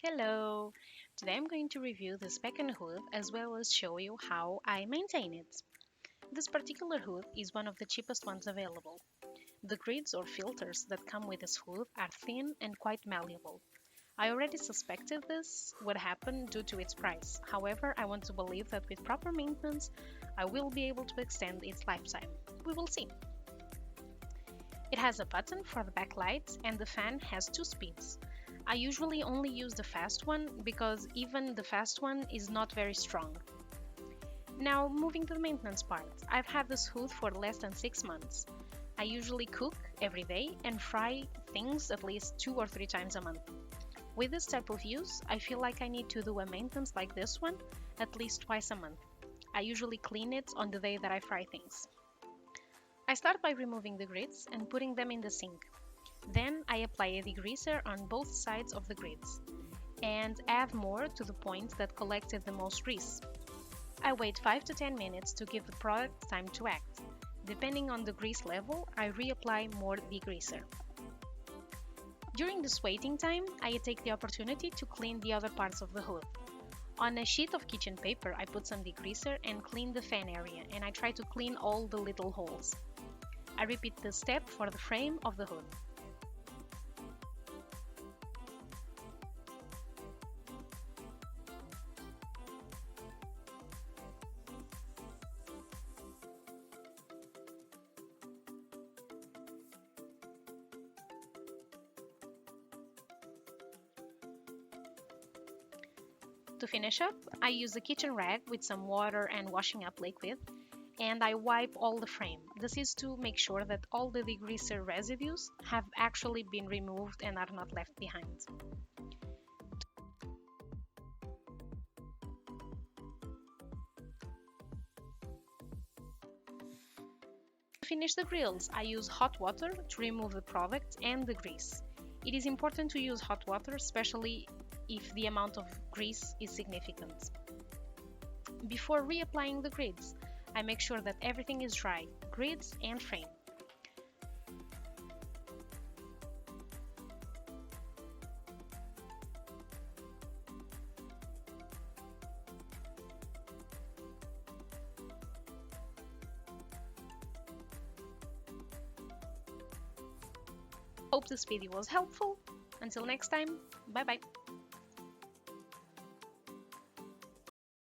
Hello! Today I'm going to review the second hood as well as show you how I maintain it. This particular hood is one of the cheapest ones available. The grids or filters that come with this hood are thin and quite malleable. I already suspected this would happen due to its price. However, I want to believe that with proper maintenance, I will be able to extend its lifetime. We will see. It has a button for the backlight and the fan has two speeds. I usually only use the fast one because even the fast one is not very strong. Now, moving to the maintenance part. I've had this hood for less than 6 months. I usually cook every day and fry things at least 2 or 3 times a month. With this type of use, I feel like I need to do a maintenance like this one at least twice a month. I usually clean it on the day that I fry things. I start by removing the grids and putting them in the sink. Then I apply a degreaser on both sides of the grids and add more to the point that collected the most grease. I wait 5 to 10 minutes to give the product time to act. Depending on the grease level, I reapply more degreaser. During this waiting time, I take the opportunity to clean the other parts of the hood. On a sheet of kitchen paper, I put some degreaser and clean the fan area, and I try to clean all the little holes. I repeat this step for the frame of the hood. To finish up, I use a kitchen rag with some water and washing up liquid, and I wipe all the frame. This is to make sure that all the degreaser residues have actually been removed and are not left behind. To finish the grills, I use hot water to remove the product and the grease. It is important to use hot water, especially if the amount of grease is significant. Before reapplying the grids, I make sure that everything is dry, grids and frame. Hope this video was helpful. Until next time, bye bye.